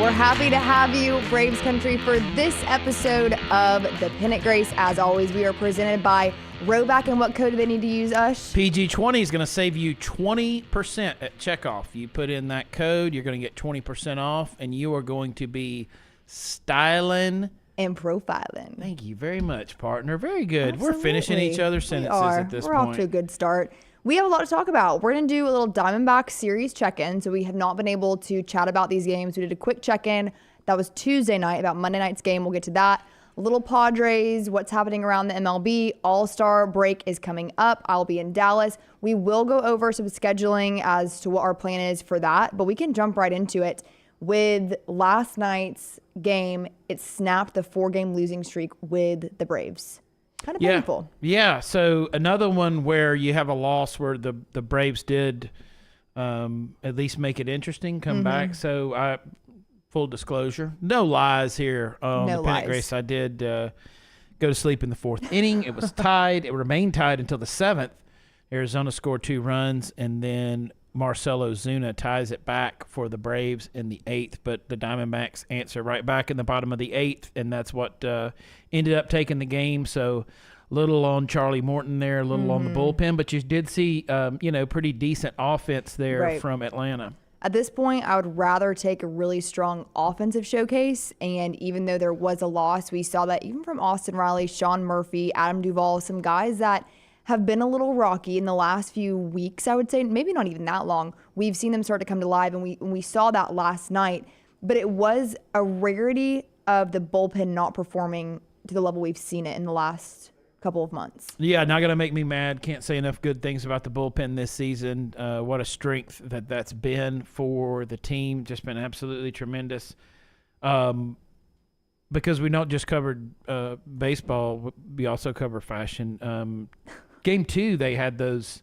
We're happy to have you, Braves Country, for this episode of the Pennant Grace. As always, we are presented by Roback. And what code do they need to use, Ush? PG20 is going to save you 20% at checkoff. You put in that code, you're going to get 20% off, and you are going to be styling and profiling. Thank you very much, partner. Very good. Absolutely. We're finishing each other's sentences at this point. We're off to a good start. We have a lot to talk about. We're going to do a little Diamondback series check-in. So we have not been able to chat about these games. We did a quick check-in. That was Tuesday night about Monday night's game. We'll get to that. A little Padres, what's happening around the MLB. All-Star break is coming up. I'll be in Dallas. We will go over some scheduling as to what our plan is for that, but we can jump right into it. With last night's game, it snapped the 4-game losing streak with the Braves. Kind of painful. Yeah, so another one where you have a loss where the Braves did at least make it interesting, come back. So full disclosure, no lies here on the Pennant Grace. I did go to sleep in the 4th inning. It was tied. It remained tied until the 7th. Arizona scored 2 runs, and then Marcelo Zuna ties it back for the Braves in the 8th, but the Diamondbacks answer right back in the bottom of the 8th, and that's what ended up taking the game. So a little on Charlie Morton there, a little on the bullpen, but you did see, pretty decent offense there from Atlanta. At this point, I would rather take a really strong offensive showcase, and even though there was a loss, we saw that even from Austin Riley, Sean Murphy, Adam Duvall, some guys that have been a little rocky in the last few weeks, I would say, maybe not even that long. We've seen them start to come to life, and we saw that last night. But it was a rarity of the bullpen not performing to the level we've seen it in the last couple of months. Yeah, not going to make me mad. Can't say enough good things about the bullpen this season. What a strength that's been for the team. Just been absolutely tremendous. Because we not just covered baseball, we also cover fashion. Game 2, they had those,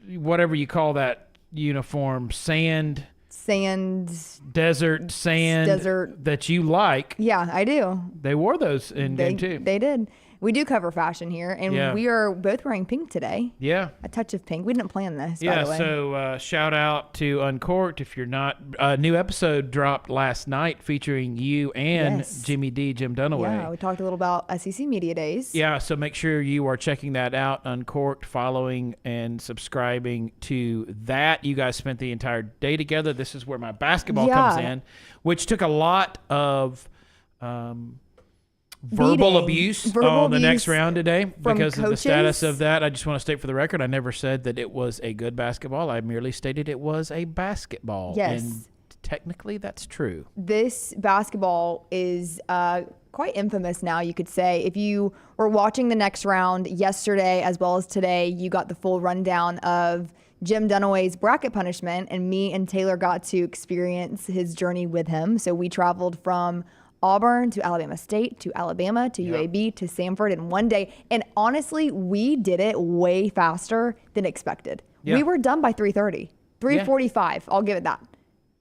whatever you call that uniform, desert sand that you like. Yeah, I do. They wore those in Game 2. They did. We do cover fashion here, and we are both wearing pink today. Yeah. A touch of pink. We didn't plan this, by the way. So shout out to Uncorked. If you're not, a new episode dropped last night featuring you and Jim Dunaway. Yeah, we talked a little about SEC Media Days. Yeah, so make sure you are checking that out, Uncorked, following and subscribing to that. You guys spent the entire day together. This is where my basketball comes in, which took a lot of verbal abuse on the next round today because of the status of that. I just want to state for the record, I never said that it was a good basketball. I merely stated it was a basketball. Yes. And technically that's true. This basketball is quite infamous now, you could say. If you were watching the next round yesterday as well as today, you got the full rundown of Jim Dunaway's bracket punishment, and me and Taylor got to experience his journey with him. So we traveled from Auburn to Alabama State to Alabama to UAB to Samford in one day. And honestly, we did it way faster than expected. Yeah. We were done by 3:30, 3:45. I'll give it that.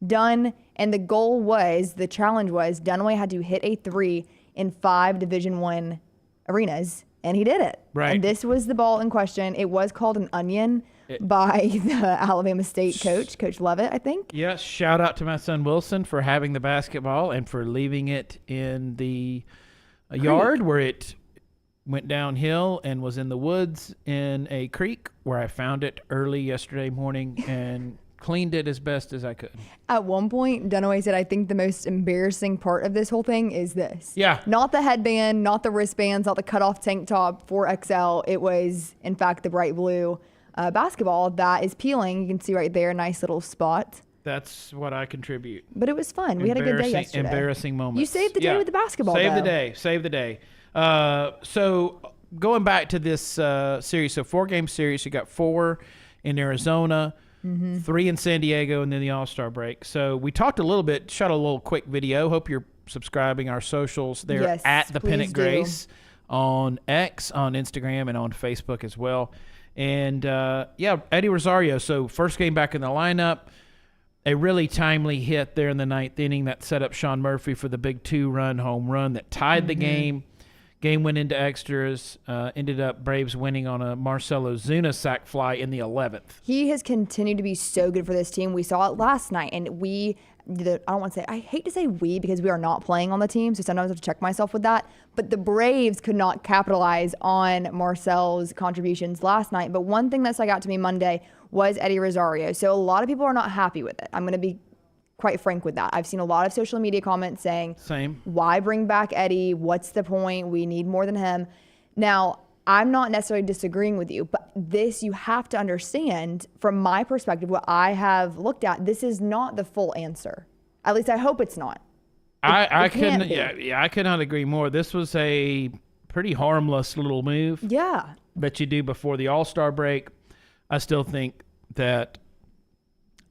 Done. And the challenge was Dunaway had to hit a 3 in 5 Division I arenas, and he did it. Right. And this was the ball in question. It was called an onion by the Alabama State coach, Coach Levitt, I think. Yes, shout out to my son Wilson for having the basketball and for leaving it in the yard where it went downhill and was in the woods in a creek where I found it early yesterday morning and cleaned it as best as I could. At one point, Dunaway said, I think the most embarrassing part of this whole thing is this. Yeah. Not the headband, not the wristbands, not the cutoff tank top 4XL. It was, in fact, the bright blue basketball that is peeling. You can see right there, a nice little spot. That's what I contribute. But it was fun. We had a good day yesterday. Embarrassing moments. You saved the day with the basketball, Save the day. So going back to this series, so 4-game series, you got 4 in Arizona, 3 in San Diego, and then the All-Star break. So we talked a little bit, shot a little quick video. Hope you're subscribing our socials there at the Pennant Grace on X, on Instagram, and on Facebook as well. And, Eddie Rosario. So first game back in the lineup, a really timely hit there in the 9th inning that set up Sean Murphy for the big 2-run home run that tied the game. Game went into extras. Ended up Braves winning on a Marcelo Zuna sac fly in the 11th. He has continued to be so good for this team. We saw it last night, and I hate to say we because we are not playing on the team, so sometimes I have to check myself with that. But the Braves could not capitalize on Marcel's contributions last night. But one thing that stuck out to me Monday was Eddie Rosario. So a lot of people are not happy with it. I'm going to be quite frank with that. I've seen a lot of social media comments saying, Same. Why bring back Eddie? What's the point? We need more than him. Now, I'm not necessarily disagreeing with you, but this you have to understand from my perspective, what I have looked at, this is not the full answer. At least I hope it's not. I could not agree more. This was a pretty harmless little move. Yeah. That you do before the All-Star break. I still think that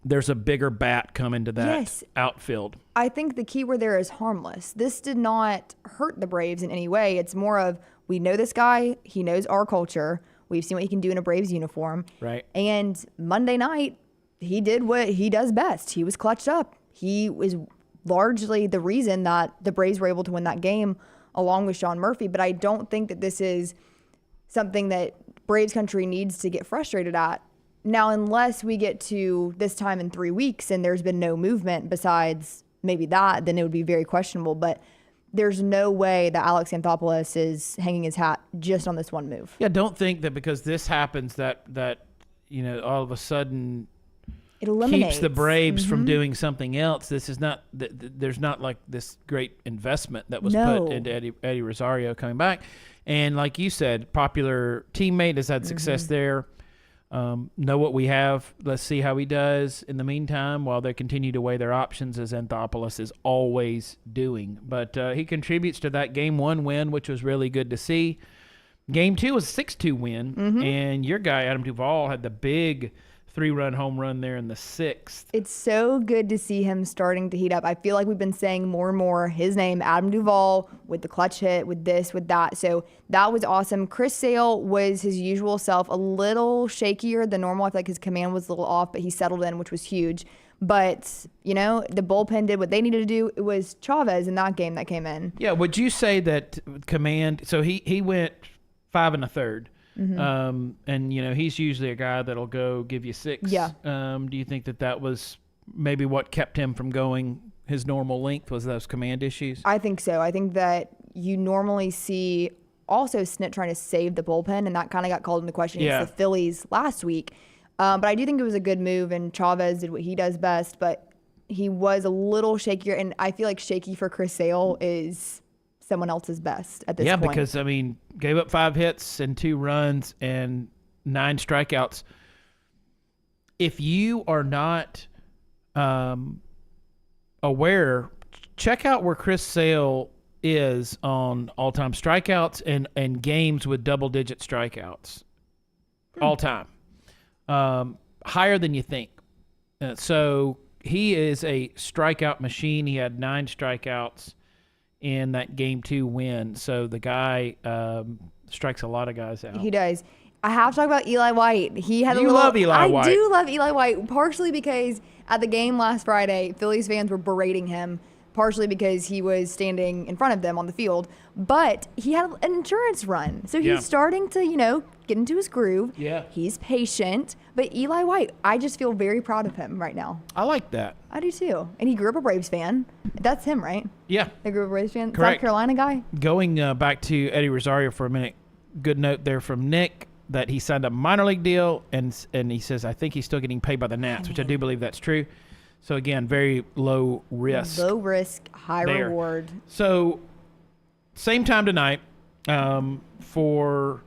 there's a bigger bat coming to that outfield. I think the key word there is harmless. This did not hurt the Braves in any way. It's more of, we know this guy. He knows our culture. We've seen what he can do in a Braves uniform. Right. And Monday night, he did what he does best. He was clutched up. He was largely the reason that the Braves were able to win that game along with Sean Murphy. But I don't think that this is something that Braves country needs to get frustrated at. Now, unless we get to this time in 3 weeks and there's been no movement besides maybe that, then it would be very questionable. But there's no way that Alex Anthopoulos is hanging his hat just on this one move. Yeah, don't think that because this happens that all of a sudden it eliminates. Keeps the Braves from doing something else. This is not there's not like this great investment that was put into Eddie Rosario coming back. And like you said, popular teammate has had success there. Know what we have. Let's see how he does in the meantime while they continue to weigh their options, as Anthopoulos is always doing. But he contributes to that Game 1 win, which was really good to see. Game 2 was a 6-2 win, and your guy, Adam Duvall, had the big 3-run home run there in the 6th. It's so good to see him starting to heat up. I feel like we've been saying more and more his name, Adam Duvall, with the clutch hit, with this, with that. So that was awesome. Chris Sale was his usual self, a little shakier than normal. I feel like his command was a little off, but he settled in, which was huge. But, the bullpen did what they needed to do. It was Chavez in that game that came in. Yeah, would you say that command, so he went 5 1/3. And he's usually a guy that'll go give you 6. Yeah. Do you think that was maybe what kept him from going his normal length, was those command issues? I think so. I think that you normally see also Snit trying to save the bullpen, and that kind of got called into question against the Phillies last week. But I do think it was a good move, and Chavez did what he does best, but he was a little shakier, and I feel like shaky for Chris Sale is someone else's best at this point. Yeah, because, gave up 5 hits and 2 runs and 9 strikeouts. If you are not aware, check out where Chris Sale is on all-time strikeouts and games with double-digit strikeouts. All-time. Higher than you think. So he is a strikeout machine. He had 9 strikeouts in that Game 2 win. So the guy strikes a lot of guys out. He does. I have to talk about Eli White. You love Eli White. I do love Eli White, partially because at the game last Friday, Phillies fans were berating him, partially because he was standing in front of them on the field. But he had an insurance run. So he's starting to, get into his groove. Yeah. He's patient. But Eli White, I just feel very proud of him right now. I like that. I do too. And he grew up a Braves fan. That's him, right? Yeah. He grew up a Braves fan. Correct. South Carolina guy. Going back to Eddie Rosario for a minute, good note there from Nick that he signed a minor league deal, and he says, I think he's still getting paid by the Nats, which I do believe that's true. So, again, very low risk. Low risk, high reward. So, same time tonight for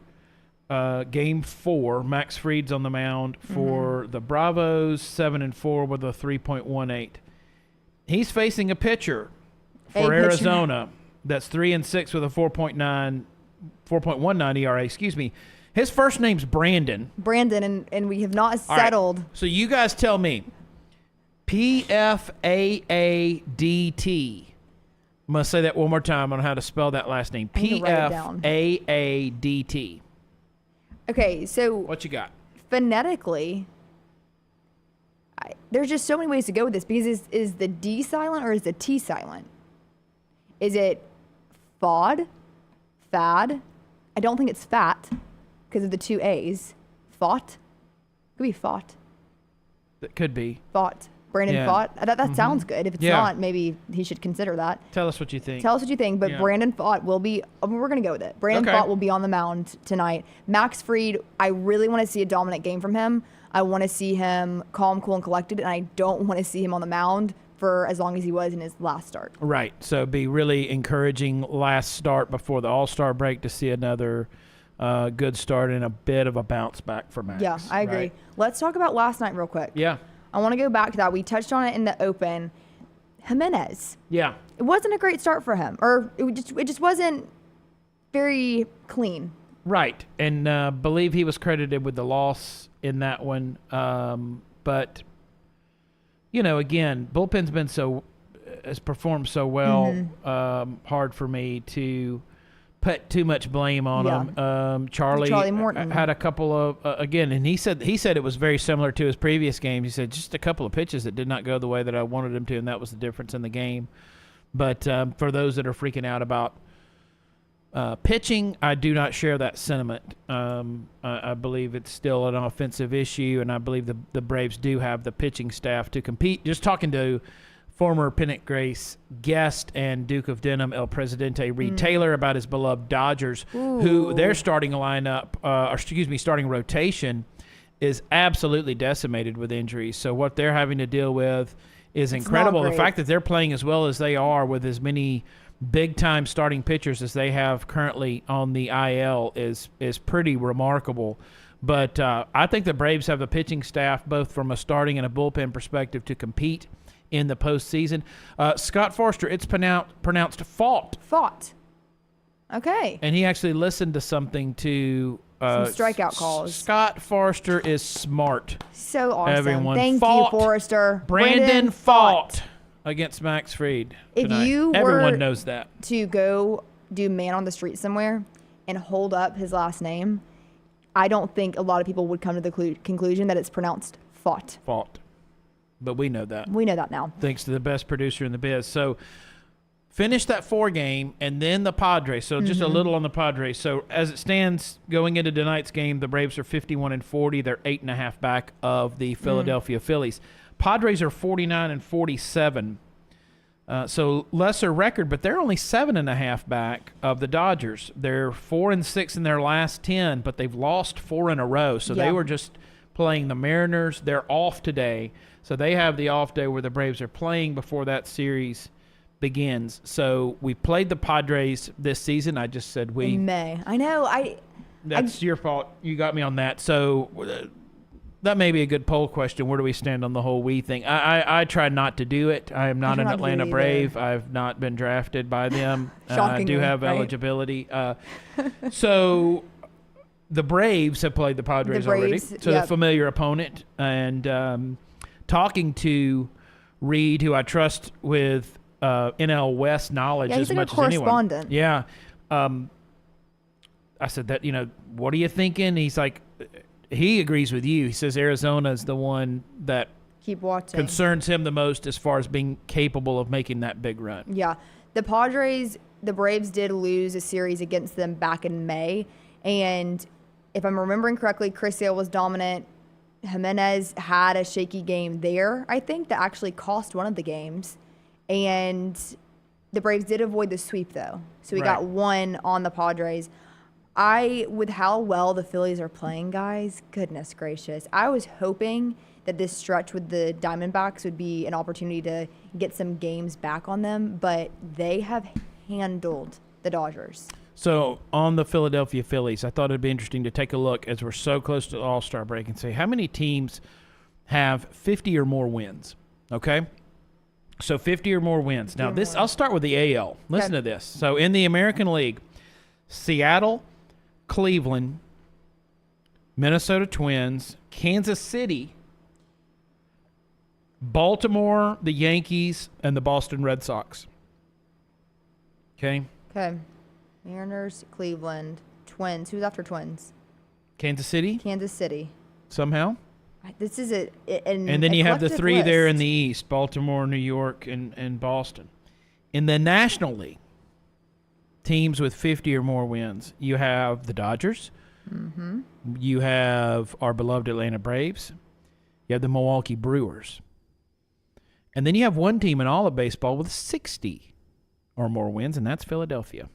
Game 4. Max Fried's on the mound for the Bravos, 7-4 with a 3.18. He's facing a pitcher for Arizona that's 3-6 with a 4.19 ERA. Excuse me. His first name's Brandon. And we have not settled. Right. So you guys tell me. P-F-A-A-D-T. I'm going to say that one more time on how to spell that last name. P-F-A-A-D-T. Okay, so what you got? Phonetically, there's just so many ways to go with this, because is the D silent or is the T silent? Is it FOD? fad. I don't think it's fat because of the 2 A's. Fought. Could be fought. It could be. Fought. Brandon Fought. That sounds good. If it's not, maybe he should consider that. Tell us what you think. Tell us what you think. But Brandon Fought will be, we're going to go with it. Brandon Fought will be on the mound tonight. Max Fried, I really want to see a dominant game from him. I want to see him calm, cool, and collected, and I don't want to see him on the mound for as long as he was in his last start. Right. So it'd be really encouraging last start before the All-Star break to see another good start and a bit of a bounce back for Max. Yeah, I agree. Right? Let's talk about last night real quick. Yeah. I want to go back to that. We touched on it in the open. Jimenez. Yeah. It wasn't a great start for him, or it just wasn't very clean. Right. And believe he was credited with the loss in that one. But, again, bullpen's has performed so well. Hard for me to put too much blame on him. Charlie Morton had a couple of again, and he said it was very similar to his previous games. He said just a couple of pitches that did not go the way that I wanted him to, and that was the difference in the game. But for those that are freaking out about pitching, I do not share that sentiment. I believe it's still an offensive issue, and I believe the Braves do have the pitching staff to compete. Just talking to former Pennant Grace guest and Duke of Denham El Presidente Reed Taylor about his beloved Dodgers, who their starting starting rotation is absolutely decimated with injuries. So what they're having to deal with is incredible. The fact that they're playing as well as they are with as many big-time starting pitchers as they have currently on the IL is pretty remarkable. But I think the Braves have a pitching staff, both from a starting and a bullpen perspective, to compete in the postseason. Scott Forster, it's pronounced Fought. Fought. Okay. And he actually listened to something to some strikeout calls. Scott Forster is smart. So awesome. Everyone. Thank you, Forster. Brandon Fought against Max Fried tonight. If you Everyone knows that. To go do man on the street somewhere and hold up his last name, I don't think a lot of people would come to the conclusion that it's pronounced Fought. Fought. But we know that. We know that now. Thanks to the best producer in the biz. So finish that 4-game and then the Padres. So just a little on the Padres. So as it stands going into tonight's game, the Braves are 51-40. They're 8.5 back of the Philadelphia Phillies. Padres are 49-47. So lesser record, but they're only 7.5 back of the Dodgers. They're 4-6 in their last 10, but they've lost 4 in a row. So they were just playing the Mariners. They're off today. So they have the off day where the Braves are playing before that series begins. So we played the Padres this season. I just said we. In May. I know. That's your fault. You got me on that. So that may be a good poll question. Where do we stand on the whole we thing? I try not to do it. I am not an Atlanta Brave. I've not been drafted by them. I do have eligibility. So the Braves have played the Padres already. So the familiar opponent. And talking to Reed, who I trust with NL West knowledge as much as anyone. He's a correspondent. Yeah. I said that, what are you thinking? He's like, he agrees with you. He says Arizona is the one that concerns him the most as far as being capable of making that big run. Yeah. The Padres, the Braves did lose a series against them back in May. And if I'm remembering correctly, Chris Sale was dominant. Jimenez had a shaky game there, I think, that actually cost one of the games. And the Braves did avoid the sweep, though. So we got one on the Padres. With how well the Phillies are playing, guys, goodness gracious. I was hoping that this stretch with the Diamondbacks would be an opportunity to get some games back on them, but they have handled the Dodgers. So on the Philadelphia Phillies, I thought it'd be interesting to take a look as we're so close to the All-Star break and say how many teams have 50 or more wins, okay? So 50 or more wins. Now, I'll start with the AL. Listen to this. So in the American League, Seattle, Cleveland, Minnesota Twins, Kansas City, Baltimore, the Yankees, and the Boston Red Sox. Okay? Okay. Mariners, Cleveland, Twins. Who's after Twins? Kansas City? Kansas City. Somehow? This is an and then you have the three list there in the East, Baltimore, New York, and Boston. In the National League, teams with 50 or more wins. You have the Dodgers. Mm-hmm. You have our beloved Atlanta Braves. You have the Milwaukee Brewers. And then you have one team in all of baseball with 60 or more wins, and that's Philadelphia.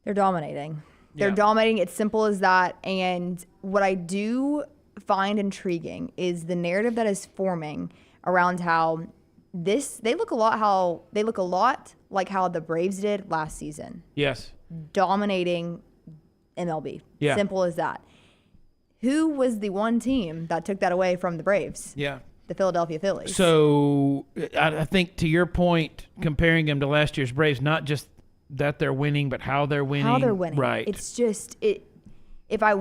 They're dominating. They're Yeah. dominating. It's simple as that. And what I do find intriguing is the narrative that is forming around how they look a lot like how the Braves did last season. Yes. Dominating MLB. Yeah. Simple as that. Who was the one team that took that away from the Braves? Yeah. The Philadelphia Phillies. So I think to your point, comparing them to last year's Braves, not just that they're winning, but how they're winning. How they're winning. Right. It's just if I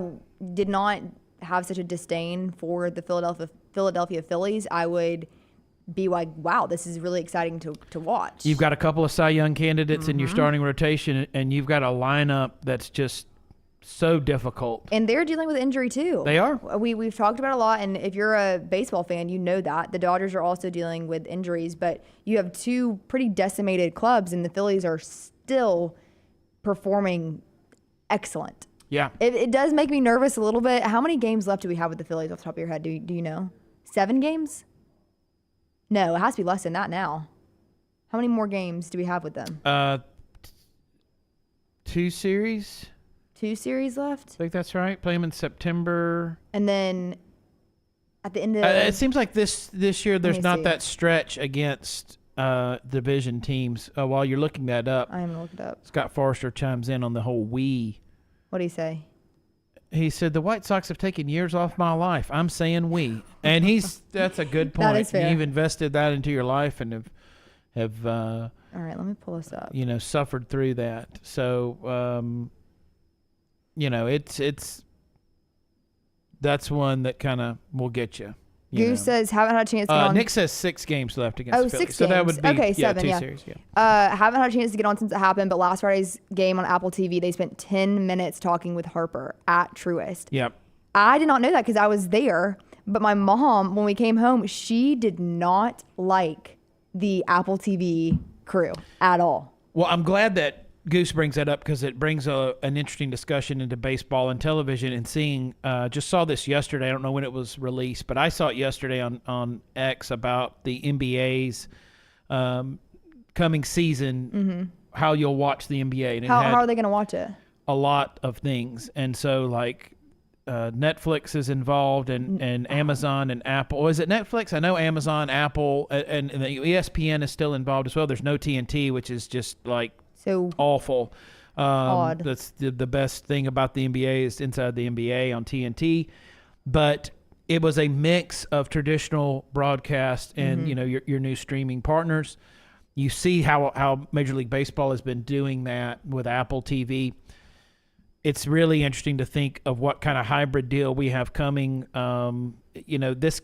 did not have such a disdain for the Philadelphia Phillies, I would be like, wow, this is really exciting to watch. You've got a couple of Cy Young candidates in your starting rotation, and you've got a lineup that's just so difficult. And they're dealing with injury too. They are. We've talked about it a lot, and if you're a baseball fan, you know that. The Dodgers are also dealing with injuries, but you have two pretty decimated clubs, and the Phillies are still performing excellent. Yeah. It does make me nervous a little bit. How many games left do we have with the Phillies off the top of your head? Do you know? 7 games? No, it has to be less than that now. How many more games do we have with them? 2 series. 2 series left? I think that's right. Play them in September. And then at the end of It seems like this year there's me not see. that stretch against division teams. While you're looking that up, I'm going to look it up. Scott Forrester chimes in on the whole we. What do you say? He said, the White Sox have taken years off my life. I'm saying we. And that's a good point. That is fair. You've invested that into your life and have All right, let me pull this up. suffered through that. So, it's that's one that kind of will get you. Goose says, haven't had a chance to get on. Nick says 6 games left against Oh, the Phillies. 6 So that games. would be Okay, 7, 2 yeah. series. Yeah. Haven't had a chance to get on since it happened, but last Friday's game on Apple TV, they spent 10 minutes talking with Harper at Truist. Yep. I did not know that because I was there, but my mom, when we came home, she did not like the Apple TV crew at all. Well, I'm glad that Goose brings that up because it brings an interesting discussion into baseball and television and seeing. Just saw this yesterday. I don't know when it was released, but I saw it yesterday on X about the NBA's coming season, how you'll watch the NBA. And How are they going to watch it? a lot of things, and so like Netflix is involved, and Amazon and Apple. Is it Netflix? I know Amazon, Apple, and the ESPN is still involved as well. There's no TNT, which is just like So awful. Odd. That's the best thing about the NBA is Inside the NBA on TNT, but it was a mix of traditional broadcast and your new streaming partners. You see how Major League Baseball has been doing that with Apple TV. It's really interesting to think of what kind of hybrid deal we have coming. This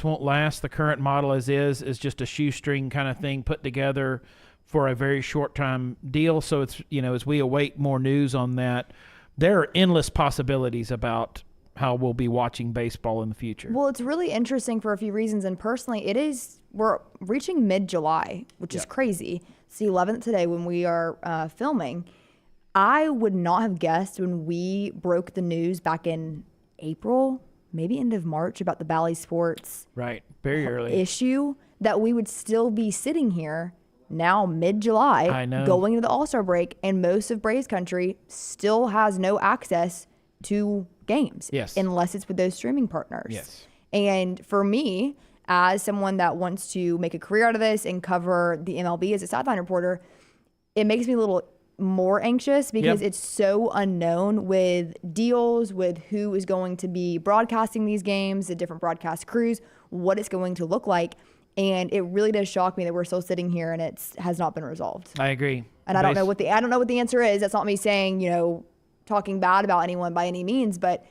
won't last. The current model as is just a shoestring kind of thing put together for a very short time deal. So it's, as we await more news on that, there are endless possibilities about how we'll be watching baseball in the future. Well, it's really interesting for a few reasons. And personally, we're reaching mid-July, which is crazy. It's the 11th today when we are filming. I would not have guessed when we broke the news back in April, maybe end of March, about the Bally Sports Right. Very early. issue, that we would still be sitting here now mid-July I know. going into the All-Star break, and most of Braves country still has no access to games. Yes. Unless it's with those streaming partners. Yes. And for me, as someone that wants to make a career out of this and cover the MLB as a sideline reporter, it makes me a little more anxious because it's so unknown with deals, with who is going to be broadcasting these games, the different broadcast crews, what it's going to look like. And it really does shock me that we're still sitting here and it has not been resolved. I agree. And I don't know what the answer is. That's not me saying, talking bad about anyone by any means, but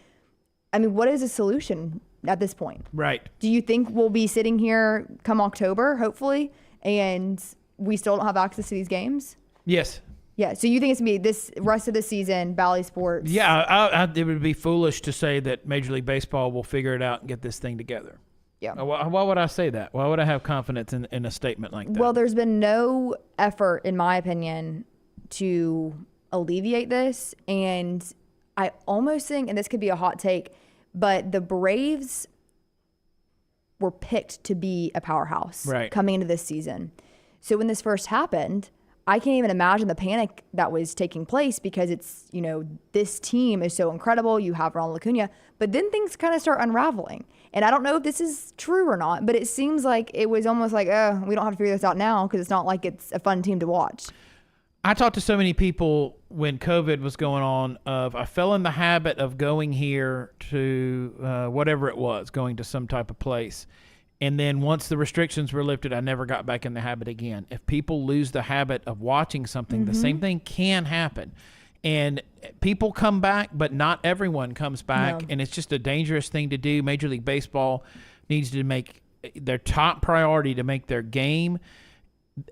I mean, what is a solution at this point? Right. Do you think we'll be sitting here come October, hopefully, and we still don't have access to these games? Yes. Yeah. So you think it's going to be this rest of the season, Bally Sports? Yeah, it would be foolish to say that Major League Baseball will figure it out and get this thing together. Yeah. Why would I say that? Why would I have confidence in a statement like that? Well, there's been no effort, in my opinion, to alleviate this. And I almost think, and this could be a hot take, but the Braves were picked to be a powerhouse coming into this season. So when this first happened, I can't even imagine the panic that was taking place because it's, you know, this team is so incredible. You have Ronald Acuna, but then things kind of start unraveling. And I don't know if this is true or not, but it seems like it was almost like, oh, we don't have to figure this out now because it's not like it's a fun team to watch. I talked to so many people when COVID was going on I fell in the habit of going here to whatever it was, going to some type of place. And then once the restrictions were lifted, I never got back in the habit again. If people lose the habit of watching something, the same thing can happen. And people come back, but not everyone comes back. No. And it's just a dangerous thing to do. Major League Baseball needs to make their top priority to make their game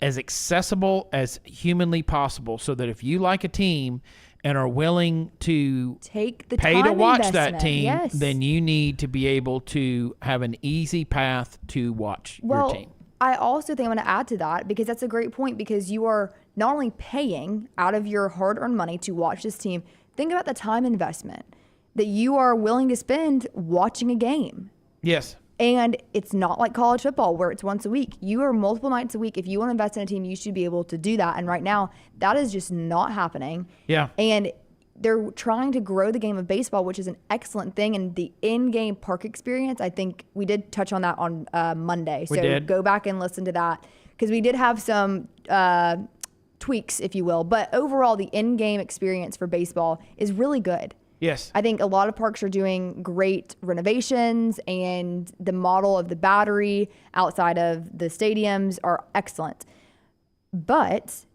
as accessible as humanly possible so that if you like a team and are willing to take the pay to watch that investment. team, Yes. then you need to be able to have an easy path to watch your team. I also think I'm going to add to that because that's a great point because you are not only paying out of your hard-earned money to watch this team, think about the time investment that you are willing to spend watching a game. Yes. And it's not like college football where it's once a week. You are multiple nights a week. If you want to invest in a team, you should be able to do that. And right now, that is just not happening. Yeah. And they're trying to grow the game of baseball, which is an excellent thing. And the in-game park experience, I think we did touch on that on Monday. We so did. Go back and listen to that because we did have some tweaks, if you will. But overall, the in-game experience for baseball is really good. Yes. I think a lot of parks are doing great renovations and the model of the battery outside of the stadiums are excellent. But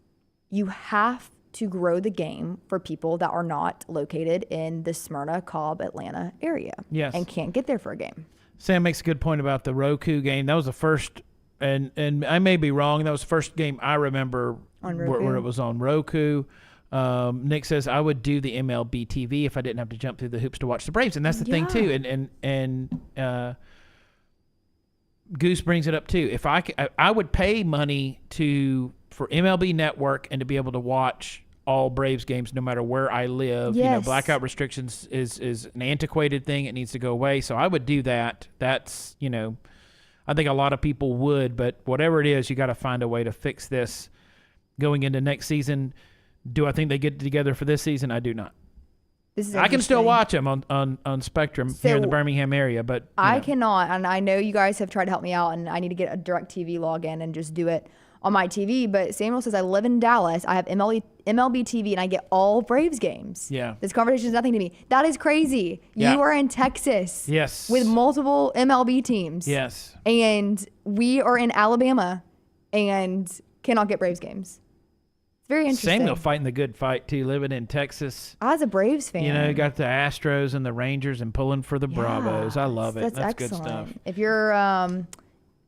you have to grow the game for people that are not located in the Smyrna, Cobb, Atlanta area. Yes. And can't get there for a game. Sam makes a good point about the Roku game. That was the first, and I may be wrong, that was the first game I remember where it was on Roku. Nick says, I would do the MLB TV if I didn't have to jump through the hoops to watch the Braves. And that's the thing, too. And Goose brings it up, too. If I would pay money for MLB Network and to be able to watch all Braves games no matter where I live. Yes. You know, blackout restrictions is an antiquated thing. It needs to go away. So I would do that. That's, you know, I think a lot of people would. But whatever it is, you got to find a way to fix this going into next season. Do I think they get together for this season? I do not. I can still watch them on Spectrum here in the Birmingham area, but I cannot. And I know you guys have tried to help me out, and I need to get a DirecTV login and just do it on my TV. But Samuel says I live in Dallas. I have MLB TV, and I get all Braves games. Yeah. This conversation is nothing to me. That is crazy. Yeah. You are in Texas. Yes. With multiple MLB teams. Yes. And we are in Alabama and cannot get Braves games. It's very interesting. Samuel fighting the good fight, too, living in Texas. I was a Braves fan. You know, got the Astros and the Rangers and pulling for the Bravos. I love it. That's good stuff. If you're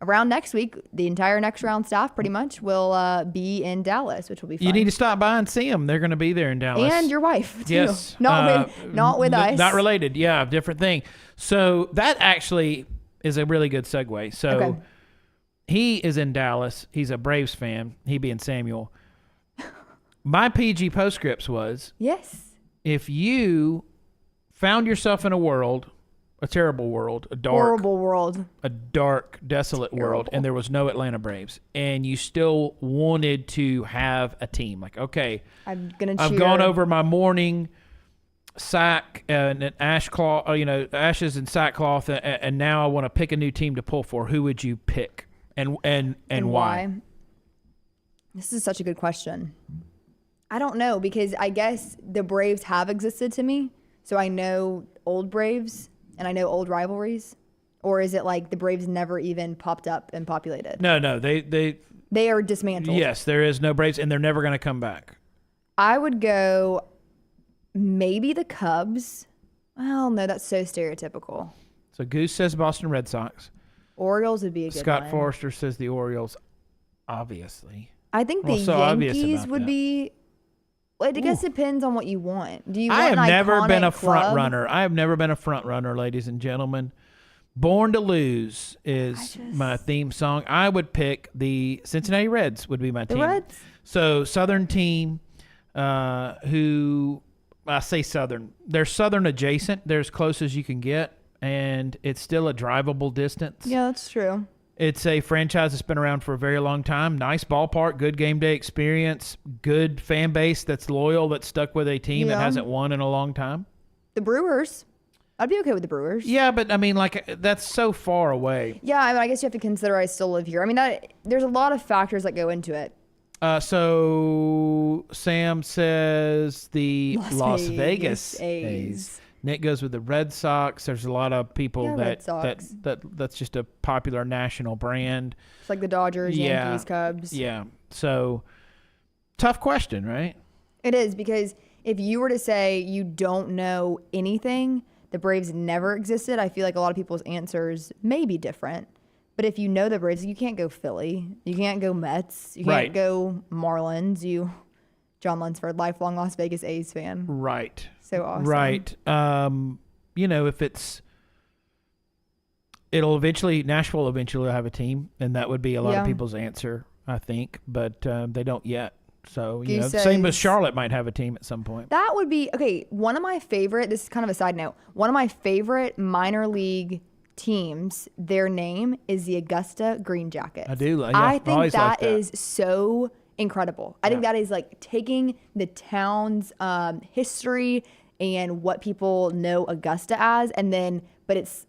around next week, the entire next round staff pretty much will be in Dallas, which will be fun. You need to stop by and see them. They're going to be there in Dallas. And your wife, too. Yes. Not with us. Not related. Yeah, different thing. So that actually is a really good segue. So he is in Dallas. He's a Braves fan, he being Samuel. My PG postscripts was, yes, if you found yourself in a world, a terrible world, horrible world, a dark, desolate world, and there was no Atlanta Braves, and you still wanted to have a team, like, okay, I've gone over my morning sack and ashes and sackcloth, and now I want to pick a new team to pull for. Who would you pick, and why? This is such a good question. I don't know, because I guess the Braves have existed to me, so I know old Braves and I know old rivalries. Or is it like the Braves never even popped up and populated? No, they are dismantled. Yes, there is no Braves, and they're never going to come back. I would go maybe the Cubs. Well, no, that's so stereotypical. So Goose says Boston Red Sox. Orioles would be a good Scott one. Forrester says the Orioles, obviously. I think the Yankees would be. Well, I guess it depends on what you want. Do you want I have never been a front club? runner. I have never been a front runner, ladies and gentlemen. Born to Lose is my theme song. I would pick the Cincinnati Reds would be my team. The Reds? So Southern team, who I say Southern. They're Southern adjacent. They're as close as you can get, and it's still a drivable distance. Yeah, that's true. It's a franchise that's been around for a very long time. Nice ballpark, good game day experience, good fan base that's loyal, that's stuck with a team that hasn't won in a long time. The Brewers. I'd be okay with the Brewers. Yeah, but I mean, like, that's so far away. Yeah, I mean, I guess you have to consider I still live here. I mean, there's a lot of factors that go into it. So Sam says the Las Vegas A's. Nick goes with the Red Sox. There's a lot of people that's just a popular national brand. It's like the Dodgers, Yankees, Cubs. Yeah. So tough question, right? It is, because if you were to say you don't know anything, the Braves never existed, I feel like a lot of people's answers may be different. But if you know the Braves, you can't go Philly. You can't go Mets. You can't go Marlins. John Lunsford, lifelong Las Vegas A's fan. Right. So awesome. Right. If Nashville will eventually have a team, and that would be a lot of people's answer, I think, but they don't yet. So, same as Charlotte might have a team at some point. That would be, okay, one of my favorite, this is kind of a side note, one of my favorite minor league teams, their name is the Augusta Green Jackets. I do. Yeah, I think that is so incredible. I think that is like taking the town's history and what people know Augusta as, but it's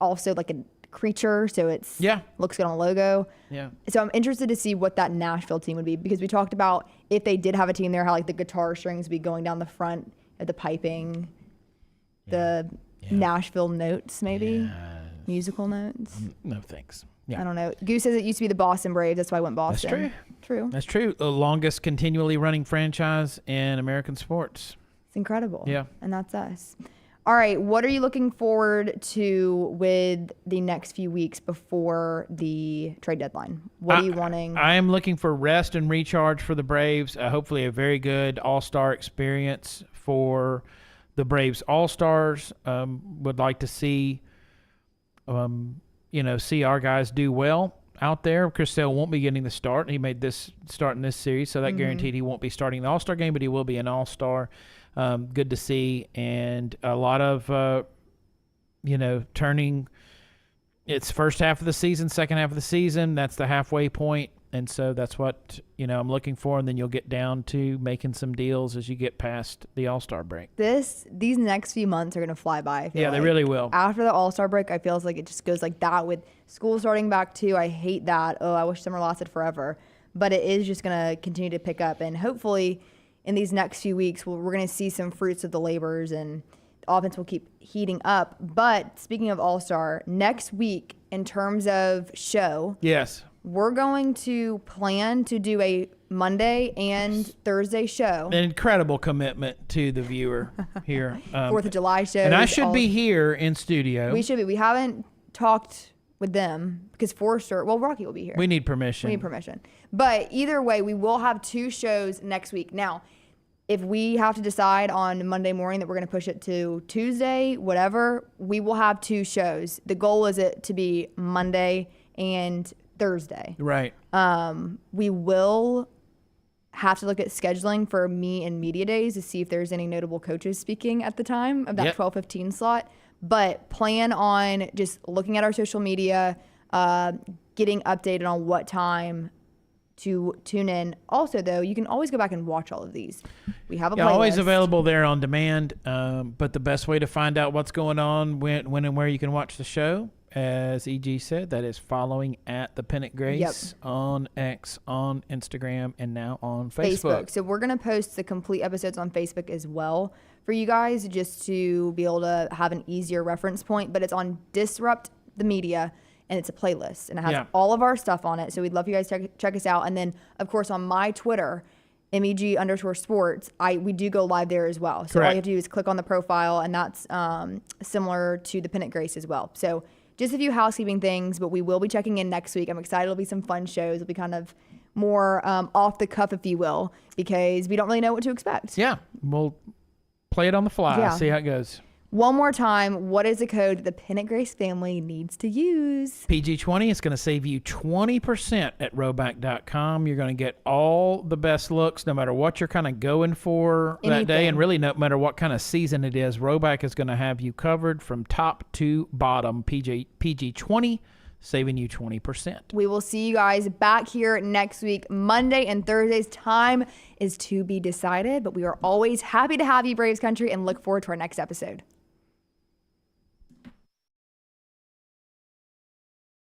also like a creature, so it's looks good on a logo. Yeah. So I'm interested to see what that Nashville team would be, because we talked about if they did have a team there, how like the guitar strings would be going down the front of the piping, the Nashville notes, maybe musical notes. No thanks. Yeah. I don't know. Goose says it used to be the Boston Braves. That's why I went Boston. That's true. True. That's true. The longest continually running franchise in American sports. It's incredible. Yeah. And that's us. All right. What are you looking forward to with the next few weeks before the trade deadline? What are you wanting? I am looking for rest and recharge for the Braves. Hopefully a very good all-star experience for the Braves All-Stars. Would like to see our guys do well out there. Chris Sale won't be getting the start. He made this start in this series, so that guaranteed he won't be starting the All-Star game, but he will be an All-Star. Good to see. And a lot of, turning it's first half of the season, second half of the season. That's the halfway point. And so that's what, I'm looking for. And then you'll get down to making some deals as you get past the All-Star break. These next few months are going to fly by. Yeah, they really will. After the All-Star break, I feel like it just goes like that with school starting back too. I hate that. Oh, I wish summer lasted forever. But it is just going to continue to pick up. And hopefully in these next few weeks, we're going to see some fruits of the labors and the offense will keep heating up. But speaking of All-Star, next week in terms of show. Yes. We're going to plan to do a Monday and Thursday show. An incredible commitment to the viewer here. 4th of July show. And I should be here in studio. We should be. We haven't talked with them because Rocky will be here. We need permission. But either way, we will have 2 shows next week. Now, if we have to decide on Monday morning that we're going to push it to Tuesday, whatever, we will have 2 shows. The goal is it to be Monday and Thursday. Right. We will have to look at scheduling for me and media days to see if there's any notable coaches speaking at the time of that 12:15 slot. But plan on just looking at our social media, getting updated on what time to tune in. Also, though, you can always go back and watch all of these. We have a playlist. Always available there on demand. But the best way to find out what's going on, when and where you can watch the show, as EG said, that is following at the Pennant Grace on X, on Instagram, and now on Facebook. So we're going to post the complete episodes on Facebook as well for you guys, just to be able to have an easier reference point. But it's on Disrupt the Media, and it's a playlist, and it has all of our stuff on it. So we'd love you guys to check us out. And then, of course, on my Twitter, MEG_sports, we do go live there as well. So all you have to do is click on the profile, and that's similar to the Pennant Grace as well. So just a few housekeeping things, but we will be checking in next week. I'm excited. It'll be some fun shows. It'll be kind of more off the cuff, if you will, because we don't really know what to expect. Yeah, we'll play it on the fly. See how it goes. One more time, what is the code the Pennant Grace family needs to use? PG20 is going to save you 20% at rowback.com. You're going to get all the best looks no matter what you're kind of going for that day, and really no matter what kind of season it is. Rowback is going to have you covered from top to bottom. PG20, saving you 20%. We will see you guys back here next week. Monday and Thursdays time is to be decided, but we are always happy to have you, Braves Country, and look forward to our next episode.